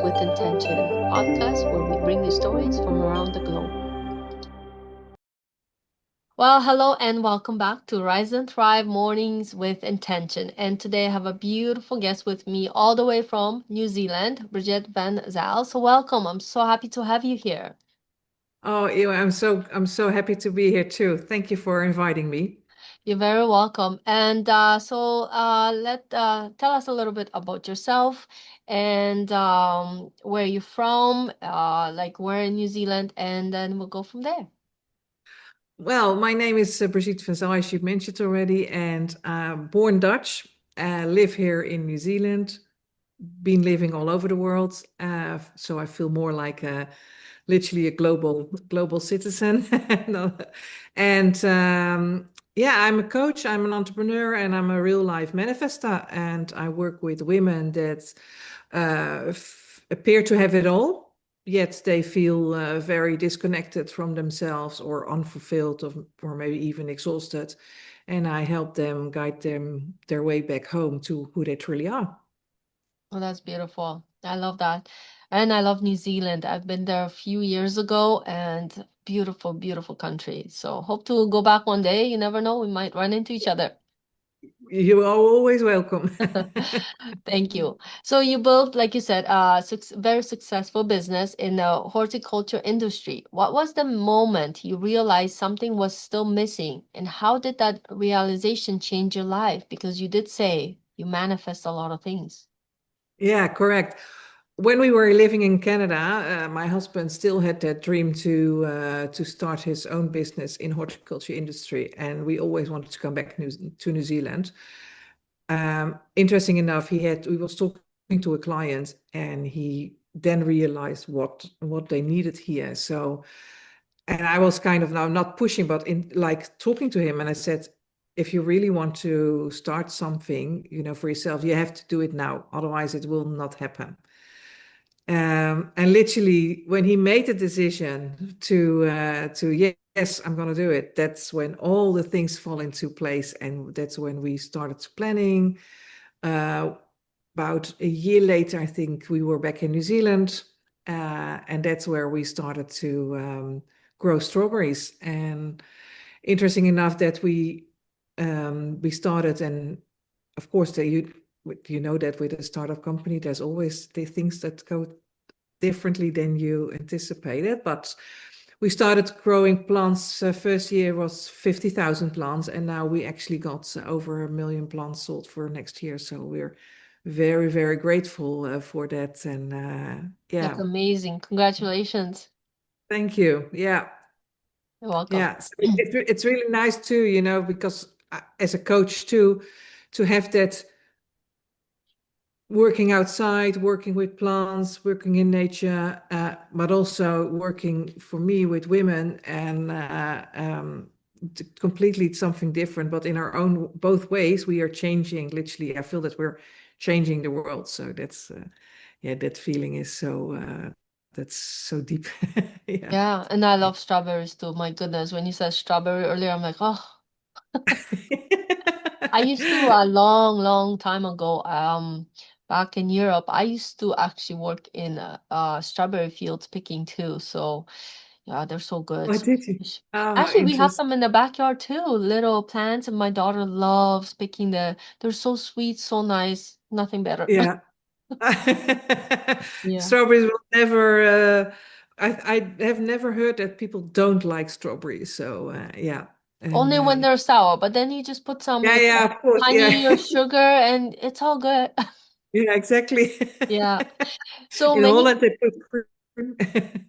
with Intention, podcast where we bring you stories from around the globe. Well, hello and welcome back to Rise and Thrive Mornings with Intention. And today I have a beautiful guest with me all the way from New Zealand, Brigitte Van Zaal. So welcome. I'm so happy to have you here. Oh, Ewa, I'm so happy to be here too. Thank you for inviting me. You're very welcome. And let tell us a little bit about yourself and where you're from, like where in New Zealand, and then we'll go from there. Well, my name is Brigitte Van Zaal, as you mentioned already, and born Dutch. Live here in New Zealand. Been living all over the world, so I feel more like literally a global citizen. and yeah, I'm a coach, I'm an entrepreneur, and I'm a real life manifester. And I work with women that appear to have it all, yet they feel very disconnected from themselves or unfulfilled, or maybe even exhausted. And I help them guide them their way back home to who they truly are. Oh, that's beautiful. I love that. And I love New Zealand. I've been there a few years ago and beautiful, beautiful country. So hope to go back one day. You never know, we might run into each other. You are always welcome. Thank you. So you built, like you said, a very successful business in the horticulture industry. What was the moment you realized something was still missing, and how did that realization change your life? Because you did say you manifest a lot of things. Yeah, correct. When we were living in Canada, my husband still had that dream to start his own business in horticulture industry, and we always wanted to come back to New Zealand. Interesting enough, we was talking to a client, and he then realized what they needed here. So, and I was kind of now not pushing, but in like talking to him, and I said, if you really want to start something, for yourself, you have to do it now. Otherwise, it will not happen. And literally, when he made the decision to yes, I'm going to do it, that's when all the things fall into place, and that's when we started planning. Uh, about a year later, I think we were back in New Zealand, and that's where we started to grow strawberries. And interesting enough that we started, and of course, you know that with a startup company, there's always the things that go differently than you anticipated. But we started growing plants. First year was 50,000 plants, and now we actually got over 1 million plants sold for next year. So we're very, very grateful for that. And That's yeah, amazing. Congratulations. thank you. Yeah, You're welcome. yeah. So it's really nice too, because as a coach too, to have that working outside, working with plants, working in nature, but also working for me with women, and completely something different, but in our own both ways, we are changing. Literally, I feel that we're changing the world. So yeah, that feeling is that's so deep. Yeah. Yeah, and I love strawberries too. My goodness, when you said strawberry earlier, I'm like, oh, I used to a long, long time ago, back in Europe, I used to actually work in strawberry fields picking too. So yeah, they're so good. What did you? Ah, Actually, we have interesting. some in the backyard too, little plants, and my daughter loves picking they're so sweet, so nice. Nothing better. Yeah. Yeah. Strawberries will never. I have never heard that people don't like strawberries. So yeah, and Only when they're sour, but then you just put some yeah, like yeah, of course, honey or yeah, sugar and it's all good. yeah, exactly. Yeah. So In many, Holland, they put cream.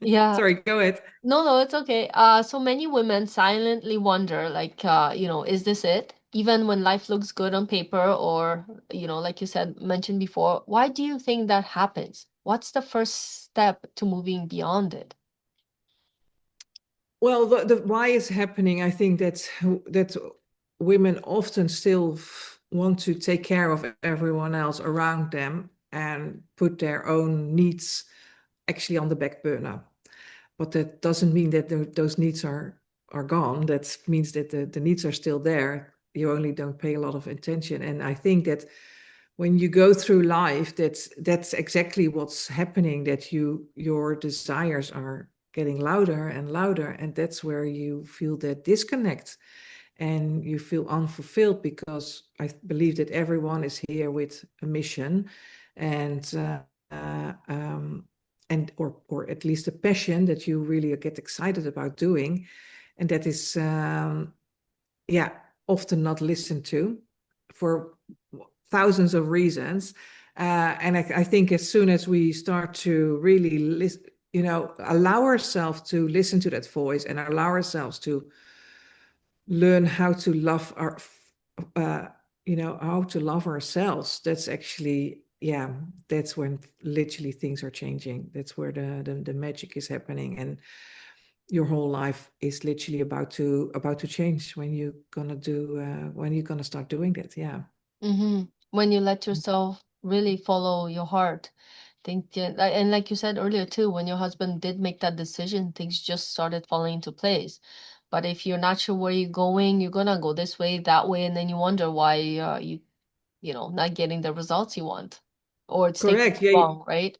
yeah. Sorry, go ahead. No, it's okay. So many women silently wonder, like, is this it? Even when life looks good on paper, or, like you said, mentioned before, why do you think that happens? What's the first step to moving beyond it? Well, the why is happening. I think that women often still want to take care of everyone else around them and put their own needs actually on the back burner. But that doesn't mean that those needs are gone. That means that the needs are still there. You only don't pay a lot of attention. And I think that when you go through life, that's exactly what's happening, that your desires are getting louder and louder, and that's where you feel that disconnect and you feel unfulfilled, because I believe that everyone is here with a mission, and or at least a passion that you really get excited about doing, and that is yeah, often not listened to for thousands of reasons. And I think as soon as we start to really listen, allow ourselves to listen to that voice and allow ourselves to learn how to love uh, how to love ourselves, that's actually, yeah, that's when literally things are changing. That's where the magic is happening. And your whole life is literally about to change when you're gonna start doing that. Yeah. Mm-hmm. When you let yourself really follow your heart, think, yeah, and like you said earlier too, when your husband did make that decision, things just started falling into place. But if you're not sure where you're going, you're gonna go this way, that way, and then you wonder why not getting the results you want, or it's taking Correct. Yeah. long, right?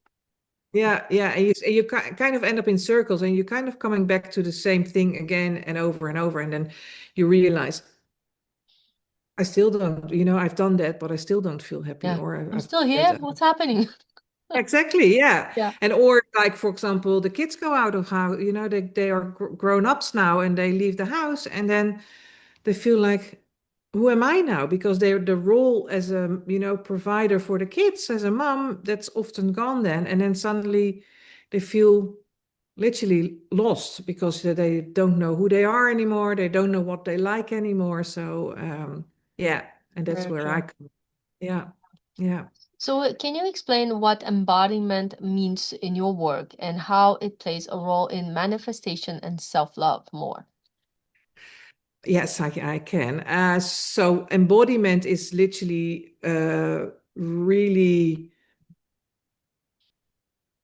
Yeah. And you kind of end up in circles, and you're kind of coming back to the same thing again and over, and then you realize, I still don't, I've done that, but I still don't feel happy, Yeah. or I'm I've still done here. that. What's happening? Exactly, yeah. Yeah. And or like, for example, the kids go out of how, they are grown-ups now, and they leave the house, and then they feel like, who am I now? Because they're the role as a, provider for the kids, as a mom, that's often gone then. And then suddenly they feel literally lost, because they don't know who they are anymore. They don't know what they like anymore. So yeah, and that's Very where I true. come. Yeah, yeah. So, can you explain what embodiment means in your work and how it plays a role in manifestation and self-love more? Yes, I can. So embodiment is literally really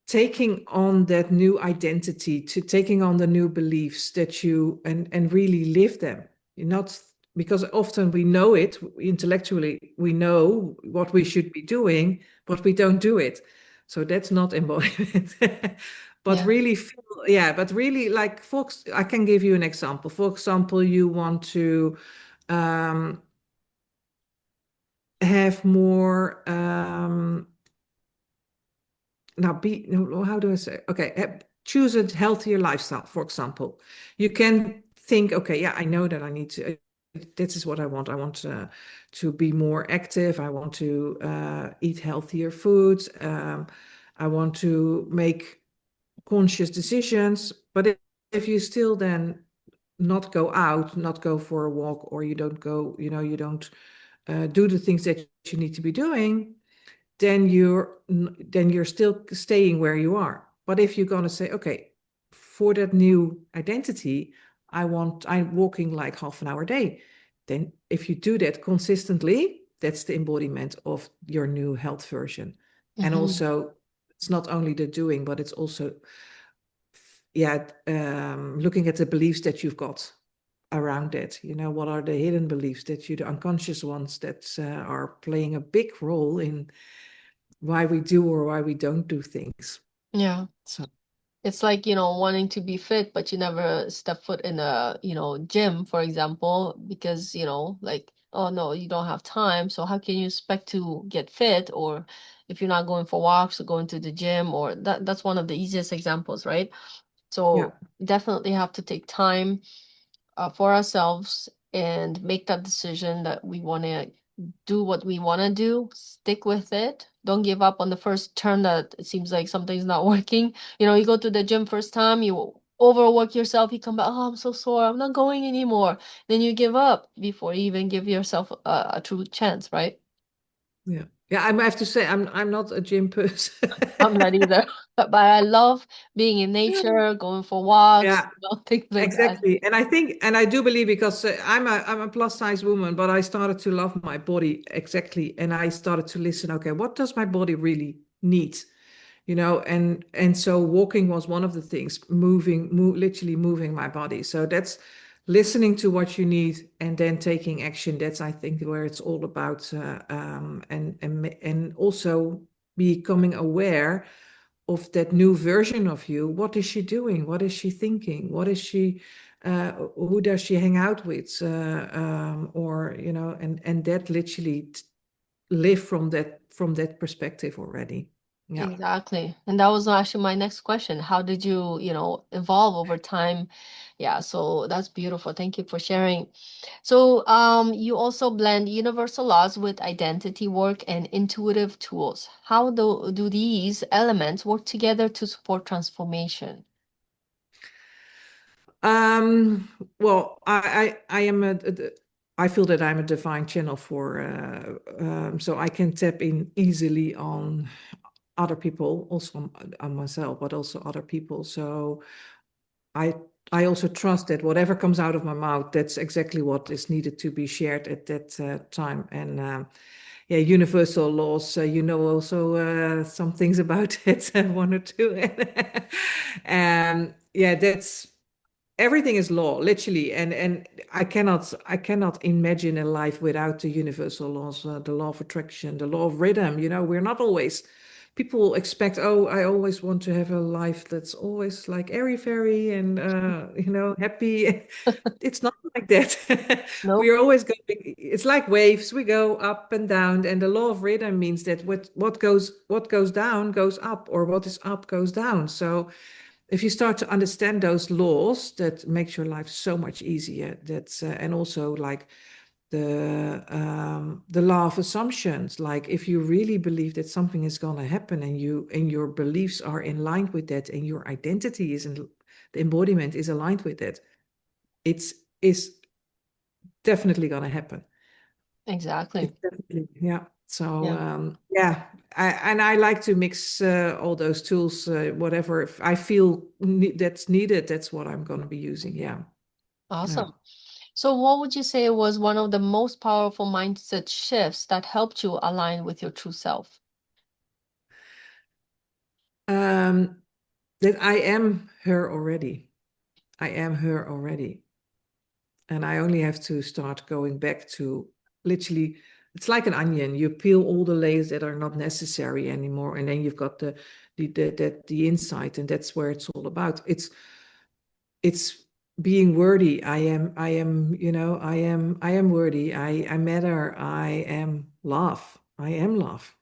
taking on that new identity, to taking on the new beliefs that you and really live them. You're not, because often we know it intellectually, we know what we should be doing, but we don't do it. So that's not embodiment. But Yeah. really feel, yeah, but really, like, folks, I can give you an example. For example, you want to um, have more now be no, how do I say, okay, choose a healthier lifestyle, for example. You can think, okay, yeah, I know that I need to, this is what I want to be more active. I want to eat healthier foods. I want to make conscious decisions. But if you still then not go out, not go for a walk, or you don't go, you don't do the things that you need to be doing, then you're still staying where you are. But if you're going to say, okay, for that new identity, I'm walking like half an hour a day, then if you do that consistently, that's the embodiment of your new health version. And Mm-hmm. also, it's not only the doing, but it's also, yeah, looking at the beliefs that you've got around it. What are the hidden beliefs, the unconscious ones, that are playing a big role in why we do or why we don't do things. Yeah. So It's like, wanting to be fit, but you never step foot in a, gym, for example, because, like, oh no, you don't have time. So how can you expect to get fit? Or if you're not going for walks or going to the gym, or that's one of the easiest examples, right? yeah, So definitely have to take time for ourselves and make that decision that we want to do what we want to do, stick with it. Don't give up on the first turn that it seems like something's not working. You go to the gym first time, you overwork yourself, you come back, oh, I'm so sore, I'm not going anymore. Then you give up before you even give yourself a true chance, right? yeah. I have to say, I'm not a gym person. I'm not either. But I love being in nature, going for walks, Yeah, things like that. exactly. And I think, and I do believe, because I'm a plus size woman, but I started to love my body, exactly, and I started to listen. Okay, what does my body really need? And so walking was one of the things, literally moving my body. So that's listening to what you need and then taking action. That's, I think, where it's all about. And also becoming aware of that new version of you. What is she doing? What is she thinking? What is she? Who does she hang out with? Or and that literally live from that perspective already. Yeah. Exactly. And that was actually my next question. How did you, evolve over time? Yeah, so that's beautiful. Thank you for sharing. So, you also blend universal laws with identity work and intuitive tools. How do these elements work together to support transformation? Well, I am I feel that I'm a divine channel for so I can tap in easily on other people, also on myself, but also other people. So I I also trust that whatever comes out of my mouth, that's exactly what is needed to be shared at that time. And yeah, universal laws. Also some things about it, one or two. And yeah, that's everything is law, literally. And I cannot imagine a life without the universal laws, the law of attraction, the law of rhythm. We're not always. People expect, oh, I always want to have a life that's always like airy fairy and happy. It's not like that. We Nope. are always going. It's like waves. We go up and down, and the law of rhythm means that what goes down goes up, or what is up goes down. So if you start to understand those laws, that makes your life so much easier. That's and also like the law of assumptions. Like if you really believe that something is going to happen, and your beliefs are in line with that, and your identity is in the embodiment is aligned with it, it's is definitely going to happen. Exactly. It's definitely, yeah. So Yeah. yeah, I like to mix all those tools. Whatever if I feel that's needed, that's what I'm going to be using. Yeah, yeah. Awesome. So, what would you say was one of the most powerful mindset shifts that helped you align with your true self? Um, that I am her already. I am her already, and I only have to start going back to literally. It's like an onion. You peel all the layers that are not necessary anymore, and then you've got the inside, and that's where it's all about. It's being worthy. I am worthy. I matter. I am love. I am love.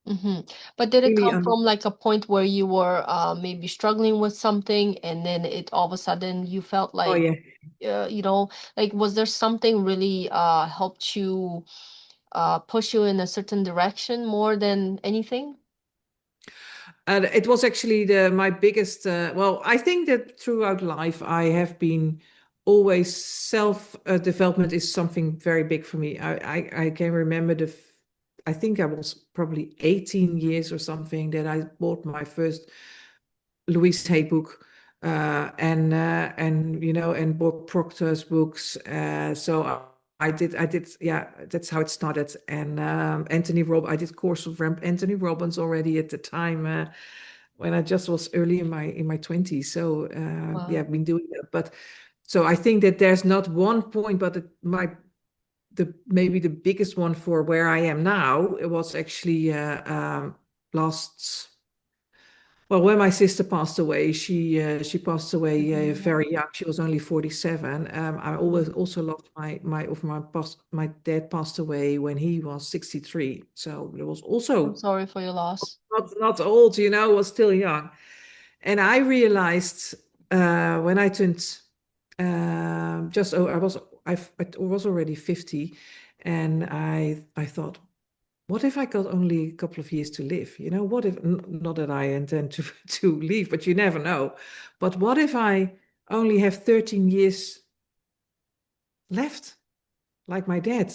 Hmm. But did it Really come from like a point where you were maybe struggling with something and then it all of a sudden you felt oh like, yeah. uh, you know, like was there something really helped you push you in a certain direction more than anything? And it was actually the my biggest well, I think that throughout life I have been always self development is something very big for me. I can remember I think I was probably 18 years or something that I bought my first Louise Hay book, and Bob Proctor's books. So I did, yeah, that's how it started. And I did course of Anthony Robbins already at the time, when I just was early in my 20s. So yeah, Wow. I've been doing that. But so I think that there's not one point, but the maybe the biggest one for where I am now, it was actually last. Well, when my sister passed away, she passed away Mhm. very young. She was only 47. I always Mhm. also lost my dad passed away when he was 63. So it was I'm also sorry for your loss. not old, was still young. And I realized when I turned just oh, I was already 50, and I thought, what if I got only a couple of years to live? What if, not that I intend to, to leave, but you never know. But what if I only have 13 years left, like my dad?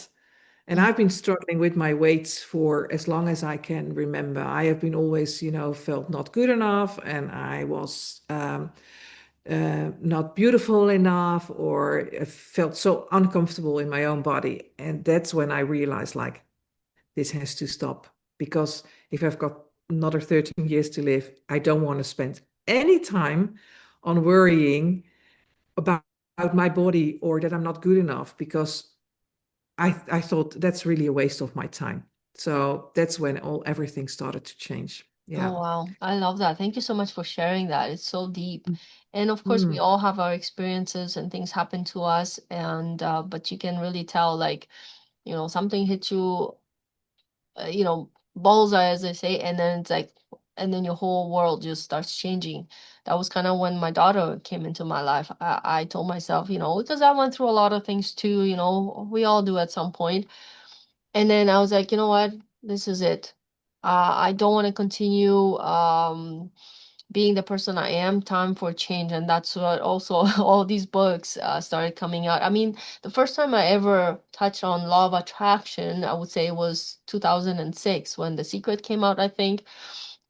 And Mhm. I've been struggling with my weights for as long as I can remember. I have been always, felt not good enough, and I was not beautiful enough, or felt so uncomfortable in my own body. And that's when I realized, like, this has to stop, because if I've got another 13 years to live, I don't want to spend any time on worrying about my body or that I'm not good enough because I thought that's really a waste of my time. So that's when everything started to change. Oh, Yeah. wow. I love that. Thank you so much for sharing that. It's so deep. And of course, we Mm. all have our experiences and things happen to us. And, but you can really tell, like, something hit you, bullseye, as they say, and then it's like, and then your whole world just starts changing. That was kind of when my daughter came into my life. I told myself, because I went through a lot of things too, we all do at some point. And then I was like, you know what? This is it. I don't want to continue being the person I am. Time for change. And that's what also all these books started coming out. I mean, the first time I ever touched on law of attraction, I would say was 2006 when The Secret came out, I think.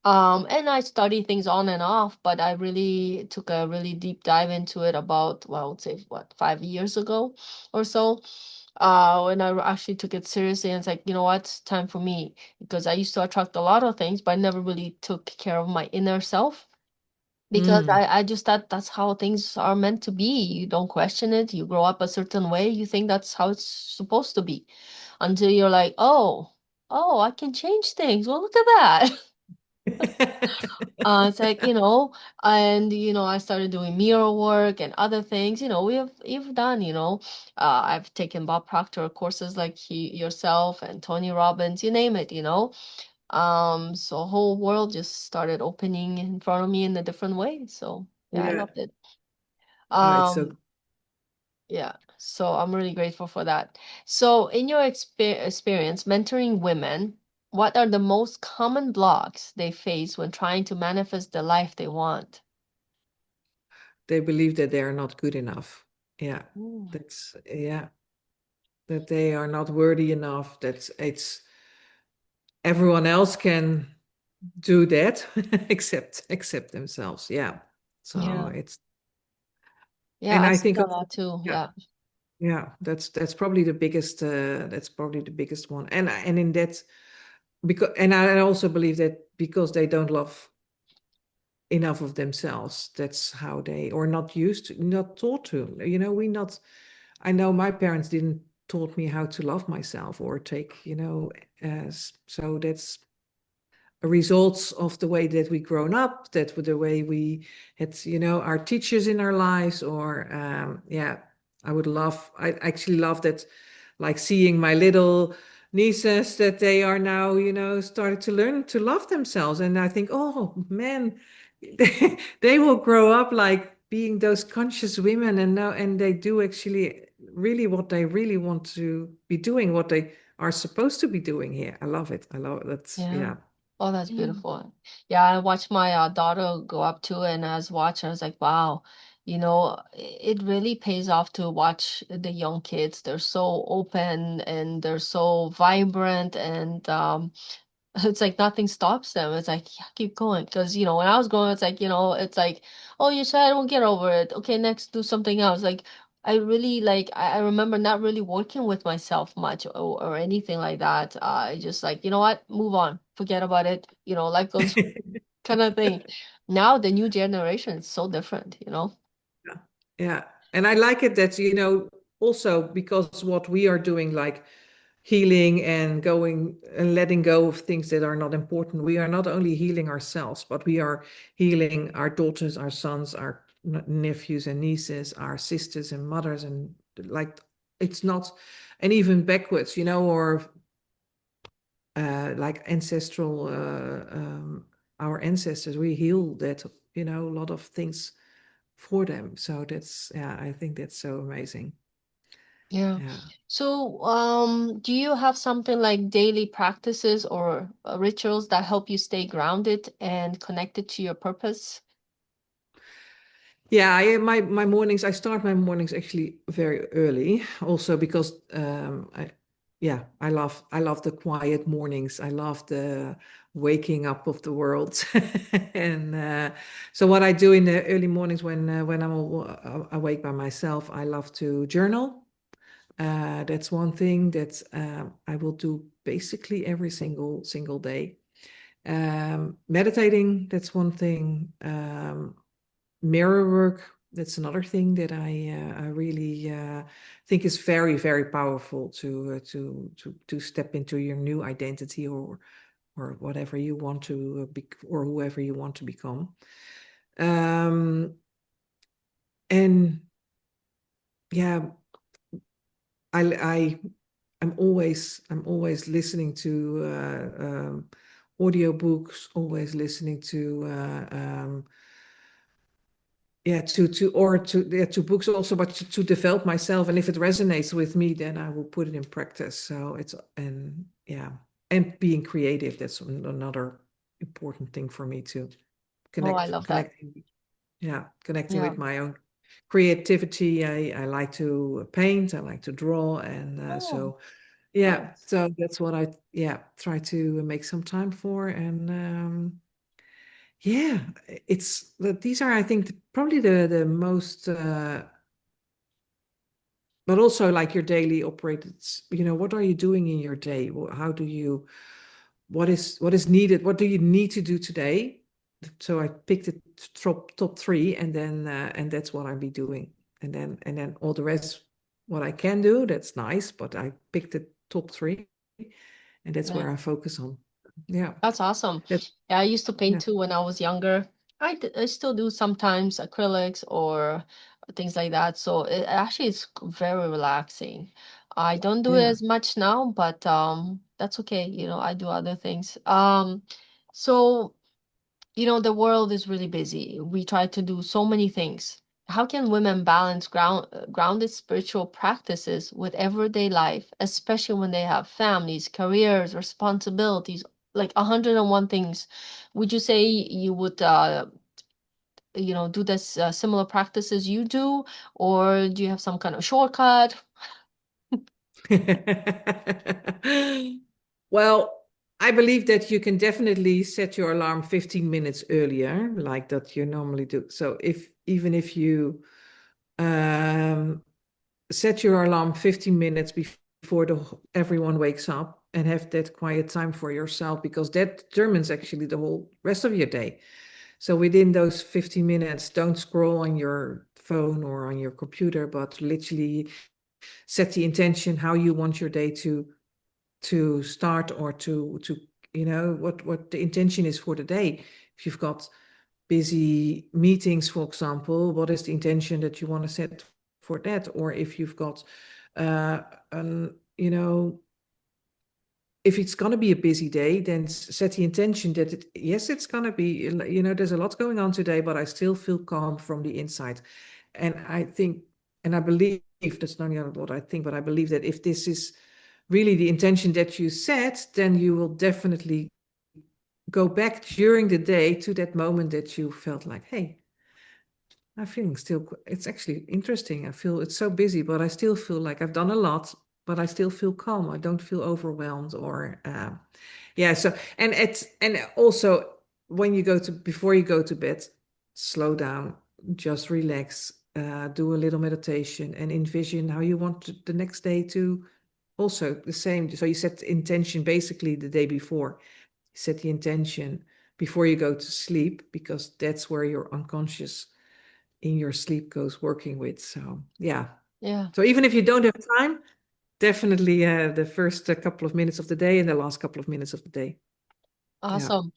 And I studied things on and off, but I really took a really deep dive into it about, well, I would say, what, 5 years ago or so. When I actually took it seriously, and it's like, you know what, it's time for me, because I used to attract a lot of things, but I never really took care of my inner self because Mm. I just thought that's how things are meant to be. You don't question it. You grow up a certain way. You think that's how it's supposed to be until you're like, oh, I can change things. Well, look at that. It's like, and I started doing mirror work and other things, we've done, I've taken Bob Proctor courses like yourself and Tony Robbins, you name it, so whole world just started opening in front of me in a different way. So yeah, I Yeah. loved it. It's so. Um, yeah, so I'm really grateful for that. So in your experience mentoring women, what are the most common blocks they face when trying to manifest the life they want? They believe that they are not good enough. Yeah. Mm. Yeah, that they are not worthy enough, that it's everyone else can do that except themselves. Yeah. So Yeah. it's, Yeah, and I I see think that a also, lot too. yeah, Yeah. yeah, that's probably the biggest one. And in that, because, and I also believe that because they don't love enough of themselves, that's how they, or not used to, not taught to, we not, I know my parents didn't taught me how to love myself or take, as, so that's results of the way that we grown up, that the way we had, our teachers in our lives, or yeah, I actually love that, like seeing my little nieces that they are now, started to learn to love themselves. And I think, oh man, they will grow up like being those conscious women, and now, and they do actually really what they really want to be doing, what they are supposed to be doing here. I love it. I love it. That's, Yeah. yeah. Oh, that's beautiful. Yeah, I watched my daughter go up too, and I was watching, I was like, wow, it really pays off to watch the young kids. They're so open and they're so vibrant, and it's like nothing stops them. It's like, yeah, keep going. Because, when I was growing, it's like, it's like, oh, you said I won't get over it. Okay, next, do something else. Like, I really like, I remember not really working with myself much or anything like that. I just like, you know what, move on, forget about it. Life goes kind of thing. Now, the new generation is so different. Yeah. Yeah. And I like it that, also because what we are doing, like healing and going and letting go of things that are not important, we are not only healing ourselves, but we are healing our daughters, our sons, our nephews and nieces, our sisters and mothers. And like, it's not, and even backwards, or like ancestral, our ancestors, we heal that, a lot of things for them. So that's, yeah, I think that's so amazing. Yeah. Yeah. So, do you have something like daily practices or rituals that help you stay grounded and connected to your purpose? Yeah, my mornings, I start my mornings actually very early, also because yeah, I love the quiet mornings. I love the waking up of the world. And so what I do in the early mornings when I'm awake by myself, I love to journal. That's one thing that I will do basically every single day. Meditating, that's one thing. Mirror work. That's another thing that I really think is very, very powerful to step into your new identity, or whatever you want to be, or whoever you want to become. And yeah, I I'm always listening to audiobooks, always listening to to books also, but to develop myself. And if it resonates with me, then I will put it in practice. So it's, and yeah, and being creative, that's another important thing for me to Oh, I love that. connecting Yeah. with my own creativity. I like to paint, I like to draw, and Oh, so yeah, nice. so that's what I try to make some time for. And yeah, these are, I think, probably the most but also like your daily operated, what are you doing in your day? How do you, what is needed? What do you need to do today? So I picked the top three, and that's what I'll be doing. And then all the rest, what I can do, that's nice, but I picked the top three, and that's Yeah. where I focus on. Yeah. That's awesome. That, Yeah, I used to paint yeah. too when I was younger. I still do sometimes acrylics or things like that. So it actually is very relaxing. I don't do it Yeah. as much now, but that's okay. I do other things. So the world is really busy. We try to do so many things. How can women balance grounded spiritual practices with everyday life, especially when they have families, careers, responsibilities, like 101 things? Would you say you would, do this similar practices you do, or do you have some kind of shortcut? Well, I believe that you can definitely set your alarm 15 minutes earlier, like that you normally do. So even if you um, set your alarm 15 minutes before everyone wakes up, and have that quiet time for yourself, because that determines actually the whole rest of your day. So within those 15 minutes, don't scroll on your phone or on your computer, but literally set the intention how you want your day to start, or to what the intention is for the day. If you've got busy meetings, for example, what is the intention that you want to set for that? Or if you've got uh an you know if it's going to be a busy day, then set the intention that yes, it's going to be, there's a lot going on today, but I still feel calm from the inside. And I think, and I believe, that's not only what I think, but I believe that if this is really the intention that you set, then you will definitely go back during the day to that moment that you felt like, hey, I'm feeling still, it's actually interesting. I feel it's so busy, but I still feel like I've done a lot, but I still feel calm. I don't feel overwhelmed, or, yeah. So, and also, when you before you go to bed, slow down, just relax, do a little meditation, and envision how you want the next day to also the same. So you set the intention basically the day before. Set the intention before you go to sleep, because that's where your unconscious in your sleep goes working with. So yeah. Yeah, So even if you don't have time, definitely the first couple of minutes of the day and the last couple of minutes of the day. Yeah. awesome.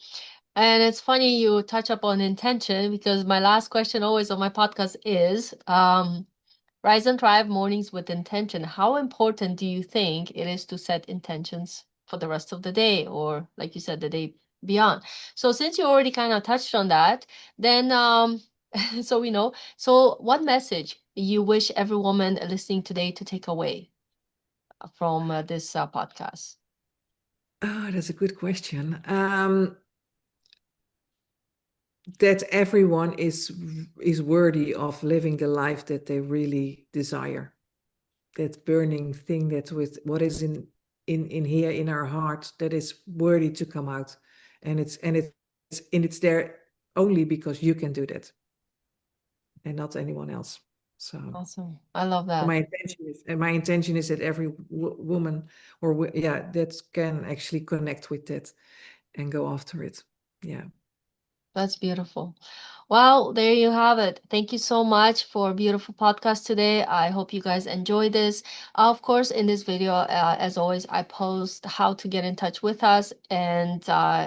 And it's funny you touch upon intention because my last question always on my podcast is rise and thrive mornings with intention. How important do you think it is to set intentions for the rest of the day or, like you said, the day beyond? So, since you already kind of touched on that, then so we know. So, what message you wish every woman listening today to take away from this podcast? Oh, that's a good question. That everyone is worthy of living the life that they really desire. That burning thing that with what is in here in our heart, that is worthy to come out, and it's there only because you can do that, and not anyone else. So Awesome. I love so that. my intention is that every woman, or that can actually connect with that and go after it. Yeah. That's beautiful. Well, there you have it. Thank you so much for a beautiful podcast today. I hope you guys enjoy this. Of course, in this video, as always, I post how to get in touch with us. And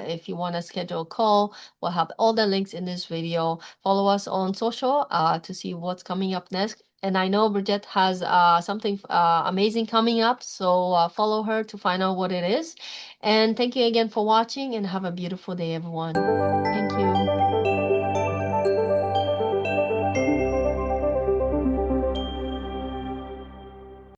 if you want to schedule a call, we'll have all the links in this video. Follow us on social to see what's coming up next. And I know Brigitte has something amazing coming up, so follow her to find out what it is. And thank you again for watching, and have a beautiful day, everyone. Thank you.